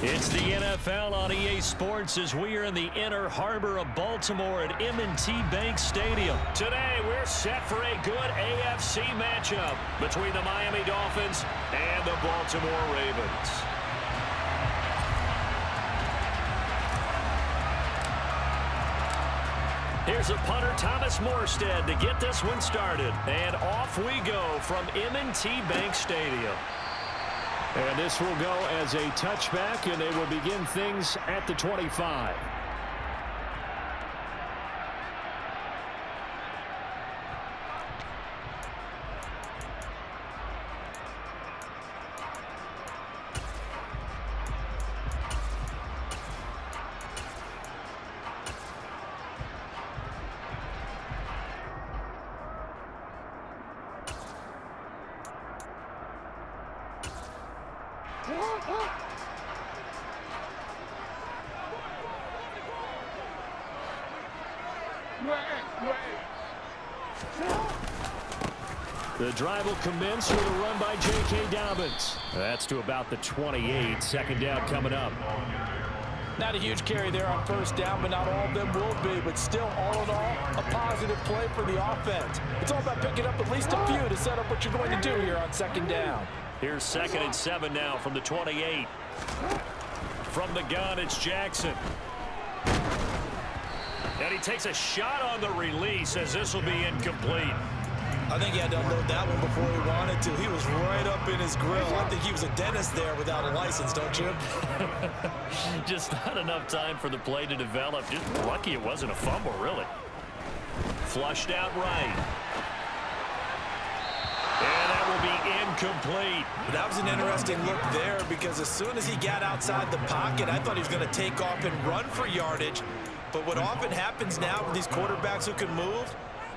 It's the NFL on EA Sports as we are in the inner harbor of Baltimore at M&T Bank Stadium. Today, we're set for a good AFC matchup between the Miami Dolphins and the Baltimore Ravens. Here's a punter, Thomas Morstead, to get this one started. And off we go from M&T Bank Stadium. And this will go as a touchback, and they will begin things at the 25. The drive will commence with a run by J.K. Dobbins. That's to about the 28. Second down coming up. Not a huge carry there on first down, but not all of them will be. But still, all in all, a positive play for the offense. It's all about picking up at least a few to set up what you're going to do here on second down. Here's 2nd and 7 now from the 28. From the gun, it's Jackson. And he takes a shot on the release as this will be incomplete. I think he had to unload that one before he wanted to. He was right up in his grill. I think he was a dentist there without a license, don't you? Just not enough time for the play to develop. Just lucky it wasn't a fumble, really. Flushed out right. And that will be incomplete. That was an interesting look there because as soon as he got outside the pocket, I thought he was going to take off and run for yardage. But what often happens now with these quarterbacks who can move,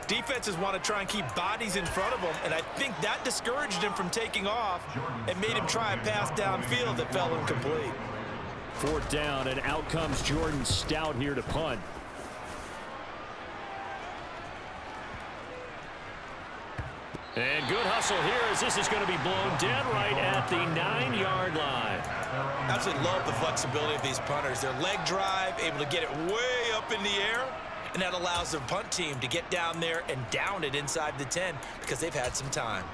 defenses want to try and keep bodies in front of them, and I think that discouraged him from taking off and made him try a pass downfield that fell incomplete. 4th down, and out comes Jordan Stout here to punt. And good hustle here as this is going to be blown dead right at the 9-yard line. I absolutely love the flexibility of these punters. Their leg drive, able to get it way up in the air, and that allows their punt team to get down there and down it inside the 10 because they've had some time.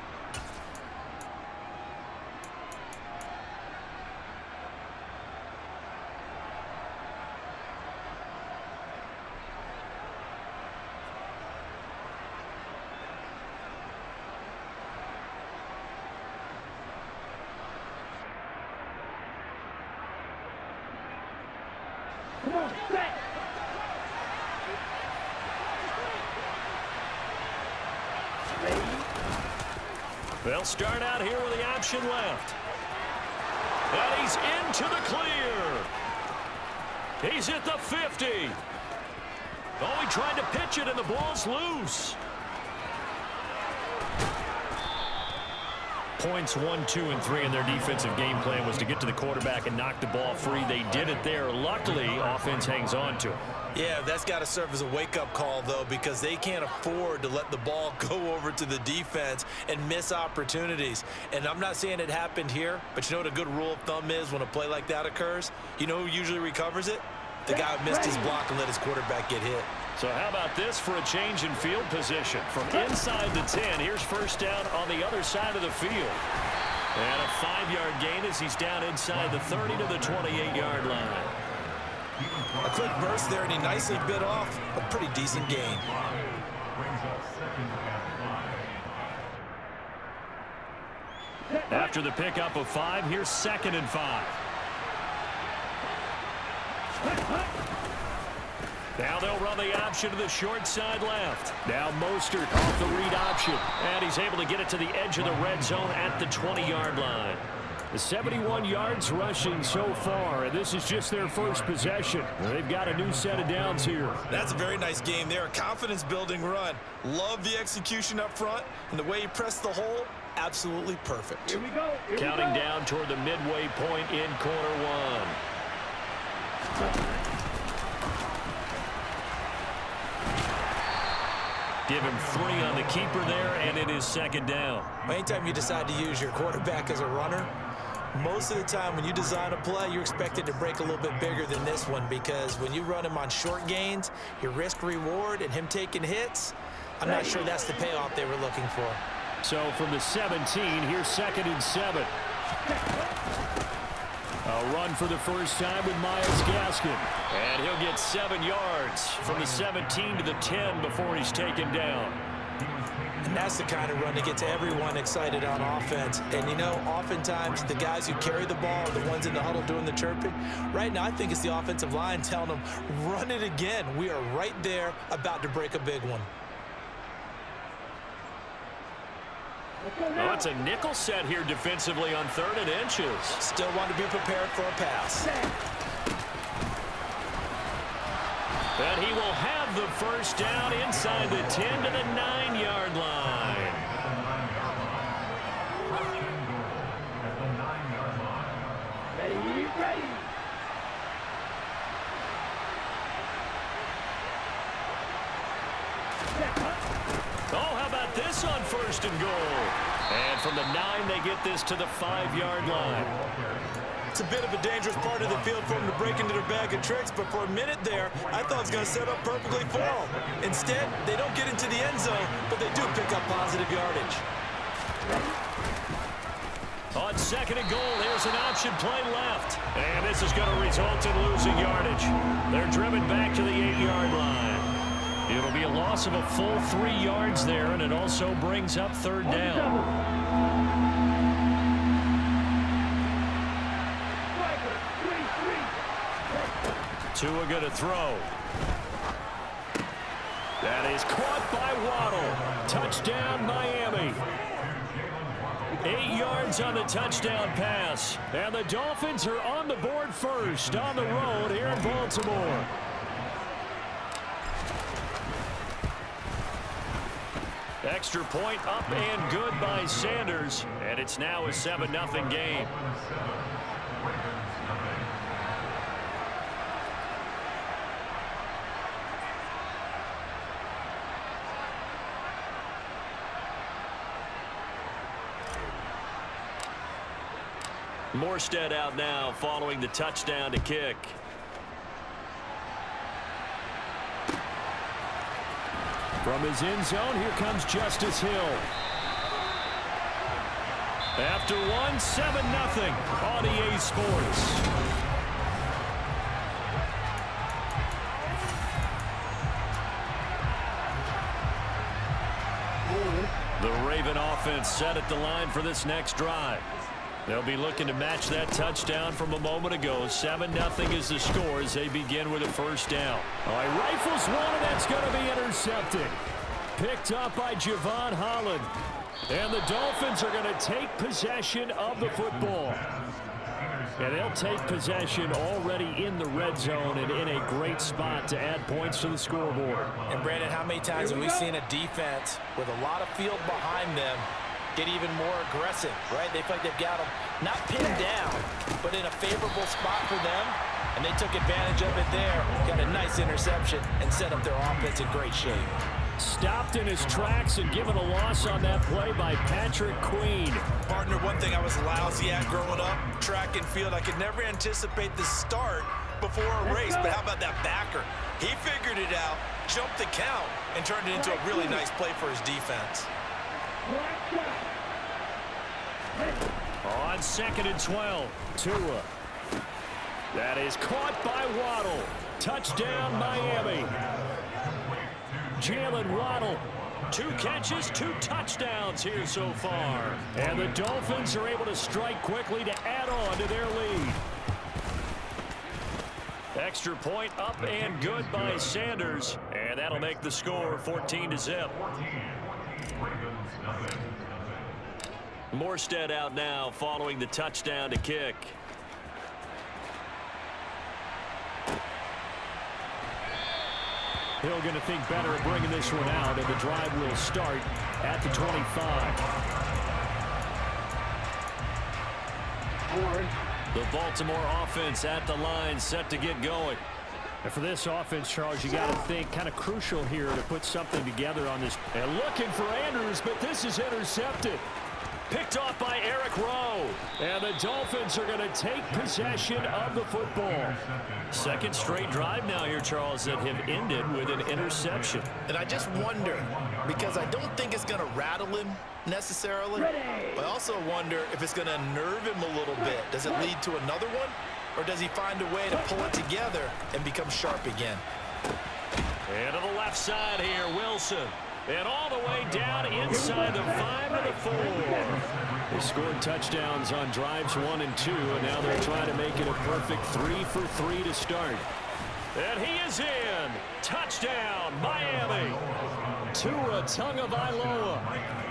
They'll start out here with the option left. And he's into the clear. He's at the 50. Oh, he tried to pitch it, and the ball's loose. Points 1, 2, and 3 in their defensive game plan was to get to the quarterback and knock the ball free. They did it there. Luckily, offense hangs on to it. Yeah, that's got to serve as a wake-up call, though, because they can't afford to let the ball go over to the defense and miss opportunities. And I'm not saying it happened here, but you know what a good rule of thumb is when a play like that occurs? You know who usually recovers it? The guy who missed his block and let his quarterback get hit. So how about this for a change in field position? From inside the 10, here's first down on the other side of the field. And a 5-yard gain as he's down inside the 30 to the 28-yard line. A quick burst there, and he nicely bit off a pretty decent gain. After the pickup of 5, here's 2nd and 5. Now they'll run the option to the short side left. Now Mostert off the read option. And he's able to get it to the edge of the red zone at the 20-yard line. 71 yards rushing so far, and this is just their first possession. They've got a new set of downs here. That's a very nice game there. A confidence-building run. Love the execution up front, and the way he pressed the hole, absolutely perfect. Here we go. Counting down toward the midway point in quarter 1. Give him 3 on the keeper there, and it is 2nd down. Anytime you decide to use your quarterback as a runner, Most of the time when you design a play, you're expected to break a little bit bigger than this one, because when you run him on short gains, your risk reward and him taking hits, I'm not sure that's the payoff they were looking for. So from the 17, here's 2nd and 7. A run for the first time with Myles Gaskin. And he'll get 7 yards from the 17 to the 10 before he's taken down. And that's the kind of run that gets everyone excited on offense. And, you know, oftentimes the guys who carry the ball are the ones in the huddle doing the chirping. Right now, I think it's the offensive line telling them, run it again. We are right there about to break a big one. Oh, it's a nickel set here defensively on 3rd and inches. Still want to be prepared for a pass. And he will have the first down inside the 10 to the 9-yard line. Ready. Oh, how about this on 1st and goal? And from the 9, they get this to the 5-yard line. It's a bit of a dangerous part of the field for them to break into their bag of tricks, but for a minute there, I thought it was going to set up perfectly for them. Instead, they don't get into the end zone, but they do pick up positive yardage. On 2nd and goal, there's an option play left. And this is going to result in losing yardage. They're driven back to the 8-yard line. It'll be a loss of a full 3 yards there, and it also brings up 3rd down. Tua going to throw. That is caught by Waddle. Touchdown, Miami. 8 yards on the touchdown pass. And the Dolphins are on the board first on the road here in Baltimore. Extra point up and good by Sanders. And it's now a 7-0 game. Morstead out now following the touchdown to kick. From his end zone, here comes Justice Hill. After one, 7-0 on EA Sports. The Raven offense set at the line for this next drive. They'll be looking to match that touchdown from a moment ago. 7-0 is the score as they begin with a first down. All right, rifles one, and that's going to be intercepted. Picked up by Javon Holland. And the Dolphins are going to take possession of the football. And they'll take possession already in the red zone and in a great spot to add points to the scoreboard. And, Brandon, how many times have we seen a defense with a lot of field behind them get even more aggressive, right? They feel like they've got them not pinned down, but in a favorable spot for them, and they took advantage of it there, got a nice interception, and set up their offense in great shape. Stopped in his tracks and given a loss on that play by Patrick Queen. Partner, one thing I was lousy at growing up, track and field, I could never anticipate the start before a race, but how about that backer? He figured it out, jumped the count, and turned it into a really nice play for his defense. On 2nd and 12, Tua. That is caught by Waddle. Touchdown, Miami. Jalen Waddle, 2 catches, 2 touchdowns here so far. And the Dolphins are able to strike quickly to add on to their lead. Extra point up and good by Sanders. And that'll make the score 14-0. Morstead out now following the touchdown to kick. Hill going to think better of bringing this one out, and the drive will start at the 25. The Baltimore offense at the line, set to get going. And for this offense, Charles, you got to think kind of crucial here to put something together on this. And looking for Andrews, but this is intercepted. Picked off by Eric Rowe. And the Dolphins are going to take possession of the football. Second straight drive now here, Charles, that have ended with an interception. And I just wonder, because I don't think it's going to rattle him necessarily. I also wonder if it's going to nerve him a little bit. Does it lead to another one? Or does he find a way to pull it together and become sharp again? And to the left side here, Wilson. And all the way down inside the 5 of the 4. They scored touchdowns on drives 1 and 2, and now they're trying to make it a perfect 3 for 3 to start. And he is in. Touchdown, Miami. Tua Tagovailoa.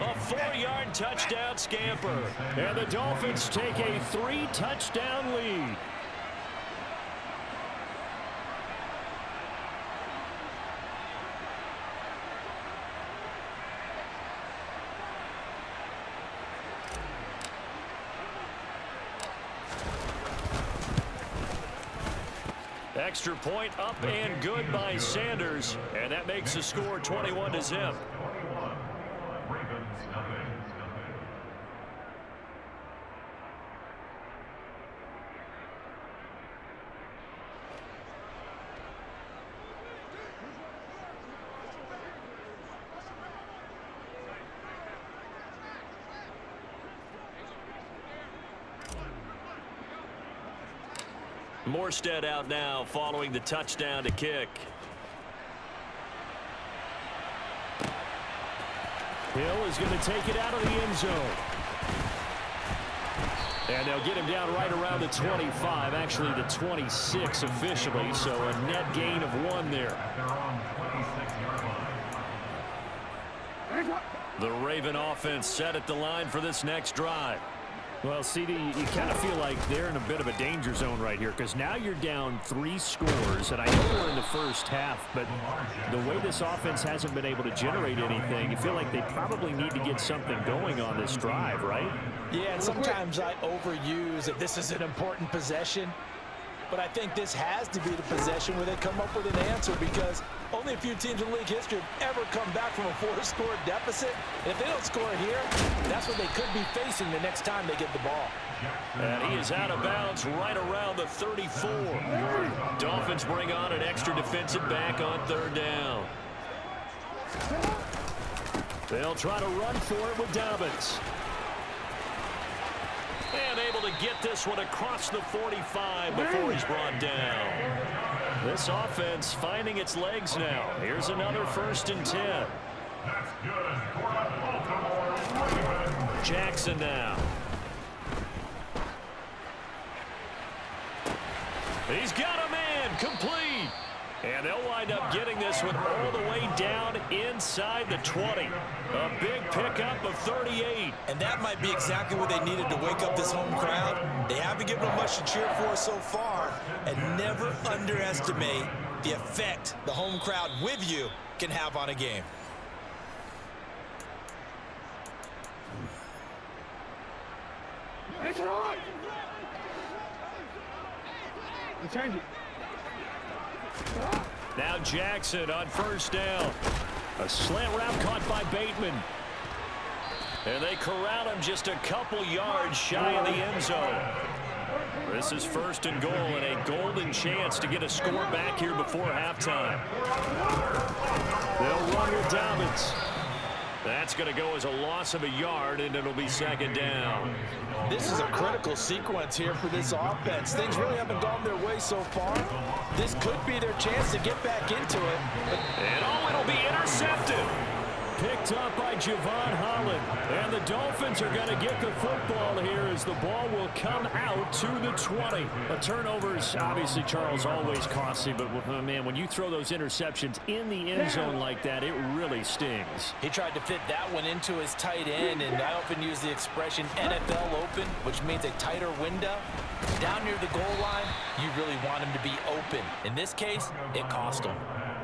A 4-yard touchdown scamper. And the Dolphins take a 3-touchdown lead. Extra point up and good by Sanders, and that makes the score 21-0. Morstead out now following the touchdown to kick. Hill is going to take it out of the end zone. And they'll get him down right around the 25, actually the 26 officially, so a net gain of 1 there. The Raven offense set at the line for this next drive. Well, CD, you kind of feel like they're in a bit of a danger zone right here because now you're down 3 scores, and I know we're in the first half, but the way this offense hasn't been able to generate anything, you feel like they probably need to get something going on this drive, right? Yeah, and sometimes I overuse that this is an important possession, but I think this has to be the possession where they come up with an answer because only a few teams in league history have ever come back from a 4-score deficit. And if they don't score here, that's what they could be facing the next time they get the ball. And he is out of bounds right around the 34. Dolphins bring on an extra defensive back on 3rd down. They'll try to run for it with Dobbins. And able to get this one across the 45 before he's brought down. This offense finding its legs now. Here's another 1st and 10. Jackson now. He's got a man complete. And they'll wind up getting this one all the way down inside the 20. A big pickup of 38. And that might be exactly what they needed to wake up this home crowd. They haven't given them much to cheer for so far. And never underestimate the effect the home crowd with you can have on a game. It's on. Change it. Now Jackson on 1st down. A slant route caught by Bateman. And they corral him just a couple yards shy of the end zone. This is 1st and goal and a golden chance to get a score back here before halftime. They'll run with Dobbins. That's going to go as a loss of a yard, and it'll be 2nd down. This is a critical sequence here for this offense. Things really haven't gone their way so far. This could be their chance to get back into it. And it'll be intercepted. Picked up by Javon Holland. And the Dolphins are going to get the football here as the ball will come out to the 20. A turnover's obviously, Charles, always costly, but man, when you throw those interceptions in the end zone like that, it really stings. He tried to fit that one into his tight end, and I often use the expression NFL open, which means a tighter window. Down near the goal line, you really want him to be open. In this case, it cost him.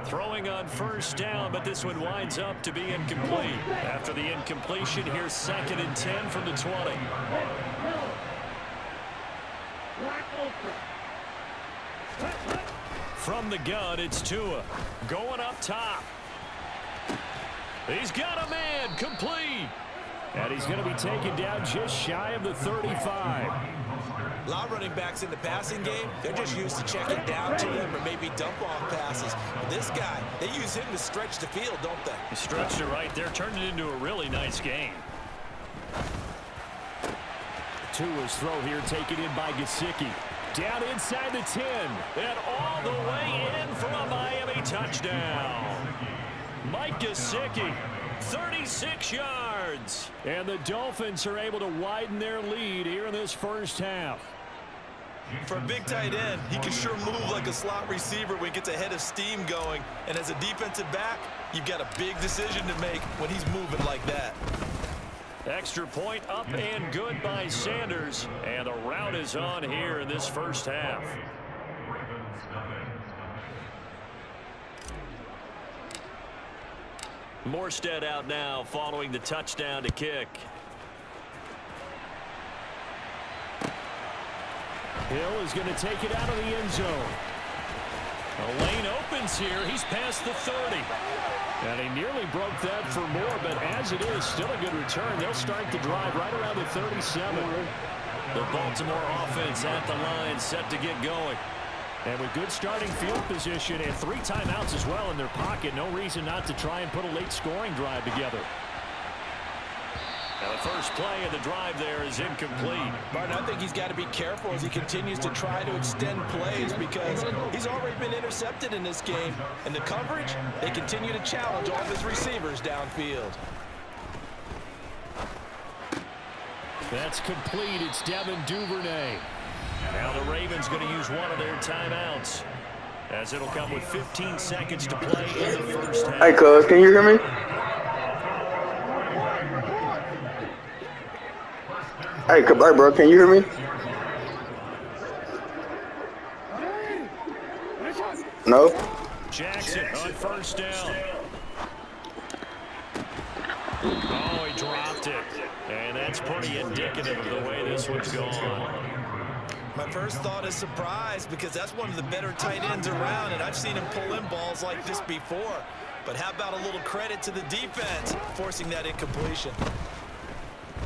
Throwing on 1st down, but this one winds up to be incomplete. After the incompletion, here's 2nd and 10 from the 20. From the gun, it's Tua. Going up top. He's got a man complete. And he's going to be taken down just shy of the 35. A lot of running backs in the passing game, they're just used to checking down to them or maybe dump-off passes. But this guy, they use him to stretch the field, don't they? He stretched it right there, turned it into a really nice game. Tua's throw here taken in by Gesicki. Down inside the 10. And all the way in for a Miami touchdown. Mike Gesicki, 36 yards. And the Dolphins are able to widen their lead here in this first half. For a big tight end, he can sure move like a slot receiver when he gets a head of steam going. And as a defensive back, you've got a big decision to make when he's moving like that. Extra point up and good by Sanders. And the rout is on here in this first half. Morstead out now following the touchdown to kick. Hill is going to take it out of the end zone. The lane opens here. He's past the 30. And he nearly broke that for more, but as it is, still a good return. They'll start the drive right around the 37. The Baltimore offense at the line, set to get going. And with good starting field position and 3 timeouts as well in their pocket, no reason not to try and put a late scoring drive together. Now the first play of the drive there is incomplete. Martin, I think he's got to be careful as he continues to try to extend plays because he's already been intercepted in this game. And the coverage, they continue to challenge all of his receivers downfield. That's complete. It's Devin Duvernay. Now the Ravens going to use one of their timeouts, as it'll come with 15 seconds to play in the first half. Hey, cuz, can you hear me? Hey, bro, can you hear me? No? Jackson on first down. Oh, he dropped it. And that's pretty indicative of the way this one's gone. My first thought is surprise because that's one of the better tight ends around, and I've seen him pull in balls like this before. But how about a little credit to the defense forcing that incompletion?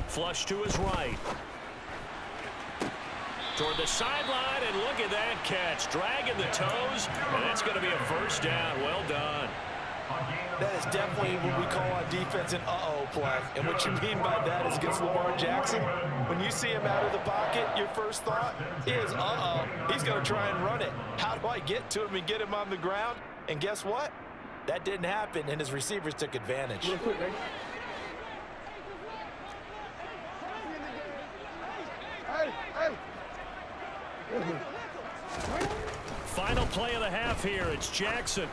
Flush to his right. Toward the sideline, and look at that catch. Dragging the toes, and that's going to be a first down. Well done. That is definitely what we call on defense an uh-oh play. And what you mean by that is against Lamar Jackson, when you see him out of the pocket, your first thought is, uh-oh, he's going to try and run it. How do I get to him and get him on the ground? And guess what? That didn't happen, and his receivers took advantage. Final play of the half here. It's Jackson.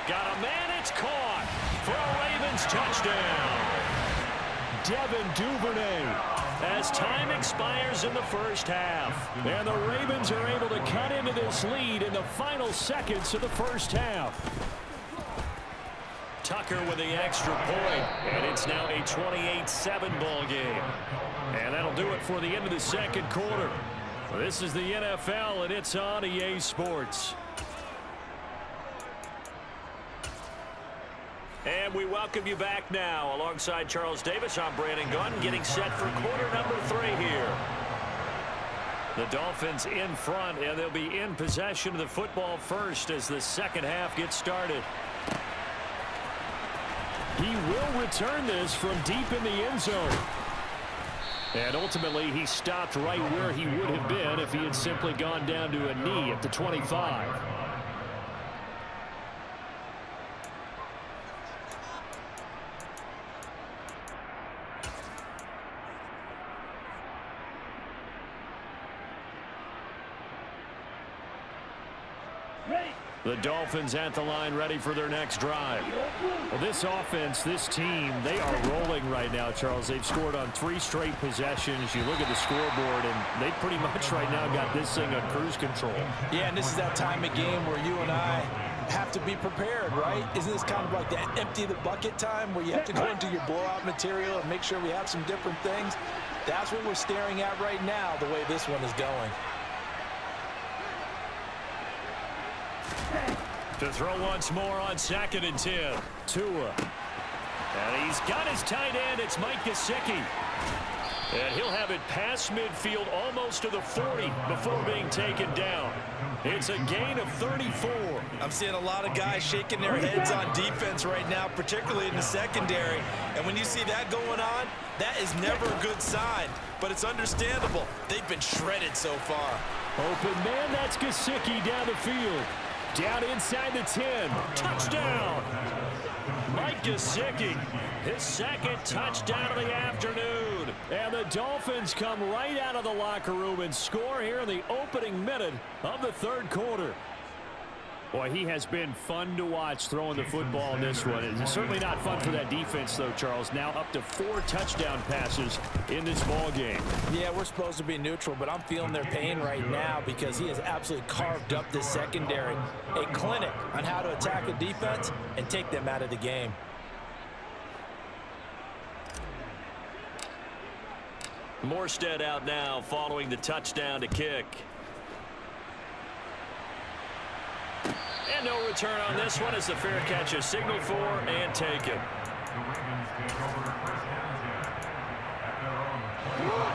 Got a man, it's caught for a Ravens touchdown. Devin Duvernay as time expires in the first half. And the Ravens are able to cut into this lead in the final seconds of the first half. Tucker with the extra point, and it's now a 28-7 ball game. And that'll do it for the end of the second quarter. This is the NFL, and it's on EA Sports. And we welcome you back now. Alongside Charles Davis, I'm Brandon Gunn, getting set for quarter number 3 here. The Dolphins in front, and they'll be in possession of the football first as the second half gets started. He will return this from deep in the end zone. And ultimately, he stopped right where he would have been if he had simply gone down to a knee at the 25. The Dolphins at the line ready for their next drive. Well, this offense, this team, they are rolling right now, Charles. They've scored on 3 straight possessions. You look at the scoreboard, and they pretty much right now got this thing on cruise control. Yeah, and this is that time of game where you and I have to be prepared, right? Isn't this kind of like that empty the bucket time where you have to go into your blowout material and make sure we have some different things? That's what we're staring at right now, the way this one is going. To throw once more on 2nd and 10. Tua. And he's got his tight end. It's Mike Gesicki. And he'll have it past midfield almost to the 40 before being taken down. It's a gain of 34. I'm seeing a lot of guys shaking their heads on defense right now, particularly in the secondary. And when you see that going on, that is never a good sign. But it's understandable. They've been shredded so far. Open man, that's Gesicki down the field. Down inside the 10. Touchdown! Mike Gesicki, his second touchdown of the afternoon. And the Dolphins come right out of the locker room and score here in the opening minute of the third quarter. Boy, he has been fun to watch throwing the football in this one. It's certainly not fun for that defense, though, Charles. Now up to 4 touchdown passes in this ball game. Yeah, we're supposed to be neutral, but I'm feeling their pain right now because he has absolutely carved up this secondary. A clinic on how to attack a defense and take them out of the game. Morstead out now following the touchdown to kick. And no return on this one as the fair catch is signaled for and taken.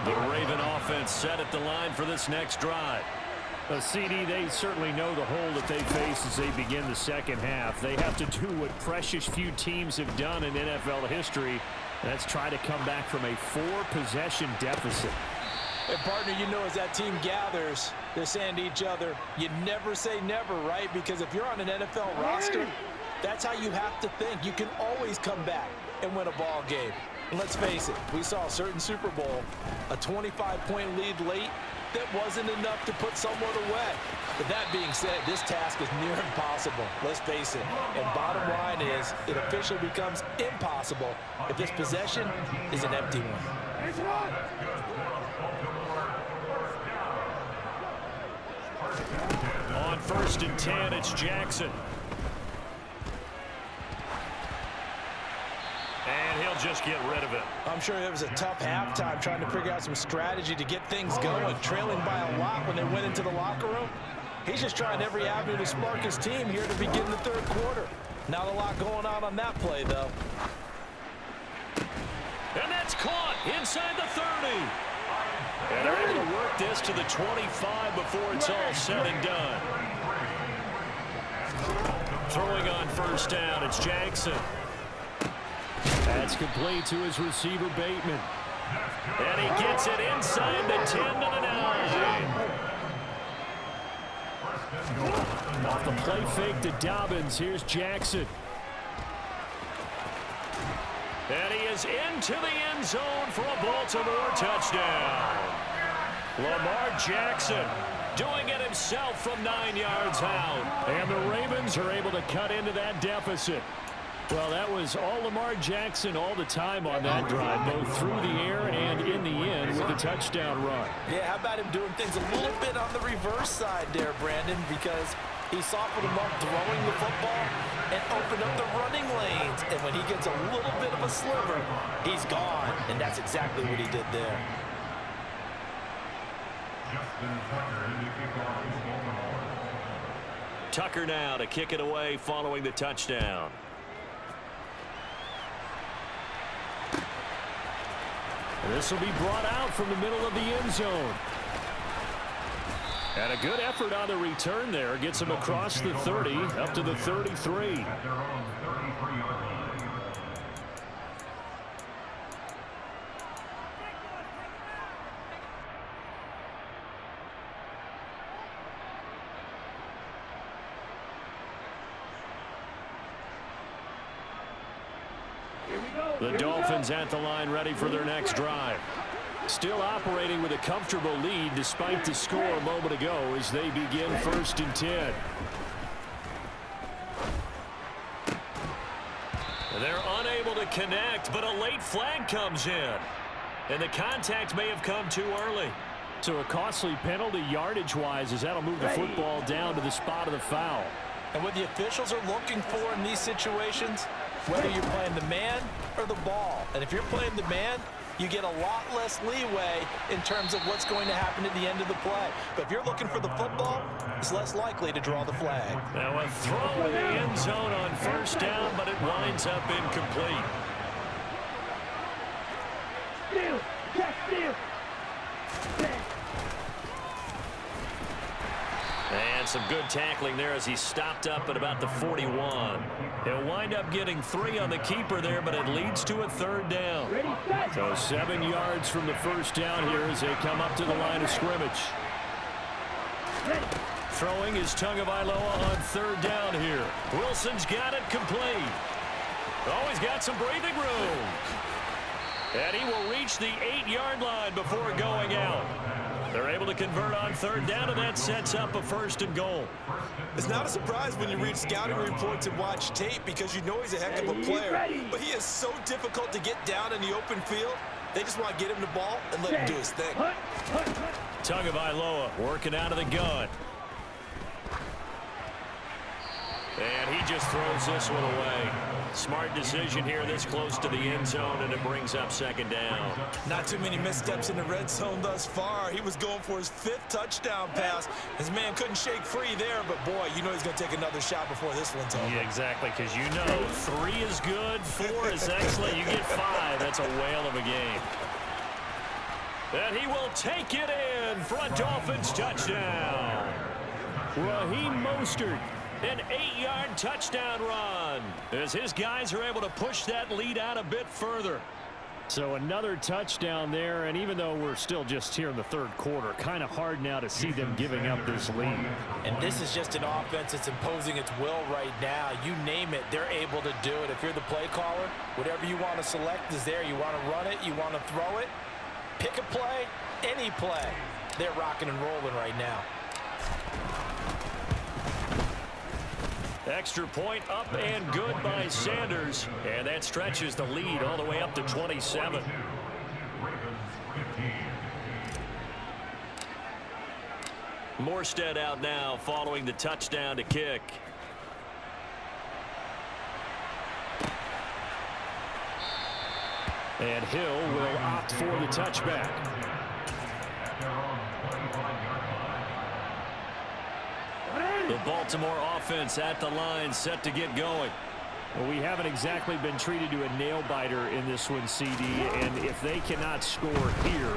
The Raven offense set at the line for this next drive. CD, they certainly know the hole that they face as they begin the second half. They have to do what precious few teams have done in NFL history. That's try to come back from a 4-possession deficit. And partner, you know, as that team gathers, they're saying to each other, you never say never, right? Because if you're on an NFL roster, that's how you have to think. You can always come back and win a ball game. And let's face it, we saw a certain Super Bowl, a 25-point lead late, that wasn't enough to put someone away. But that being said, this task is near impossible. Let's face it. And bottom line is, it officially becomes impossible if this possession is an empty one. On 1st and 10, it's Jackson. And he'll just get rid of it. I'm sure it was a tough halftime trying to figure out some strategy to get things going, trailing by a lot when they went into the locker room. He's just trying every avenue to spark his team here to begin the third quarter. Not a lot going on that play, though. And that's caught inside the 30. And they're able to work this to the 25 before it's all said and done. Throwing on 1st down, it's Jackson. That's complete to his receiver, Bateman. And he gets it inside the 10 to the 9. Off the play fake to Dobbins, here's Jackson. And he is into the end zone for a Baltimore touchdown. Lamar Jackson doing it himself from 9 yards out. And the Ravens are able to cut into that deficit. Well, that was all Lamar Jackson all the time on that drive, both through the air and in the end with a touchdown run. Yeah, how about him doing things a little bit on the reverse side there, Brandon, because he softened him up throwing the football and opened up the running lanes. And when he gets a little bit of a sliver, he's gone. And that's exactly what he did there. Tucker now to kick it away following the touchdown. This will be brought out from the middle of the end zone. And a good effort on the return there. Gets him across the 30, up to the 33. The Dolphins at the line ready for their next drive. Still operating with a comfortable lead despite the score a moment ago as they begin 1st and 10. They're unable to connect, but a late flag comes in. And the contact may have come too early. So a costly penalty yardage-wise as that'll move the football down to the spot of the foul. And what the officials are looking for in these situations, whether you're playing the man or the ball. And if you're playing the man, you get a lot less leeway in terms of what's going to happen at the end of the play. But if you're looking for the football, it's less likely to draw the flag. Now a throw in the end zone on 1st down, but it winds up incomplete. And some good tackling there as he stopped up at about the 41. He'll wind up getting 3 on the keeper there, but it leads to a 3rd down. So 7 yards from the first down here as they come up to the line of scrimmage. Throwing is Tagovailoa on 3rd down here. Wilson's got it complete. Oh, he's got some breathing room. And he will reach the 8-yard line before going out. They're able to convert on 3rd down, and that sets up a 1st and goal. It's not a surprise when you read scouting reports and watch tape because you know he's a heck of a player. But he is so difficult to get down in the open field. They just want to get him the ball and let him do his thing. Tagovailoa working out of the gun. And he just throws this one away. Smart decision here this close to the end zone, and it brings up 2nd down. Not too many missteps in the red zone thus far. He was going for his 5th touchdown pass. His man couldn't shake free there, but boy, you know he's going to take another shot before this one's over. Yeah, exactly, because you know 3 is good, 4 is excellent. You get 5, that's a whale of a game. And he will take it in for a Dolphins touchdown. Raheem Mostert. An 8-yard touchdown run as his guys are able to push that lead out a bit further. So another touchdown there, and even though we're still just here in the 3rd quarter, kind of hard now to see them giving up this lead. And this is just an offense that's imposing its will right now. You name it, they're able to do it. If you're the play caller, whatever you want to select is there. You want to run it, you want to throw it, pick a play, any play. They're rocking and rolling right now. Extra point up and good by Sanders. And that stretches the lead all the way up to 27. Morstead out now following the touchdown to kick. And Hill will opt for the touchback. The Baltimore offense at the line set to get going. Well, we haven't exactly been treated to a nail-biter in this one, CD, and if they cannot score here,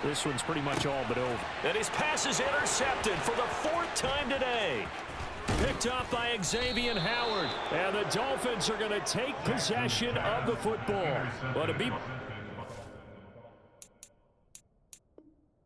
this one's pretty much all but over. And his pass is intercepted for the 4th time today. Picked up by Xavier Howard. And the Dolphins are going to take possession of the football. But to be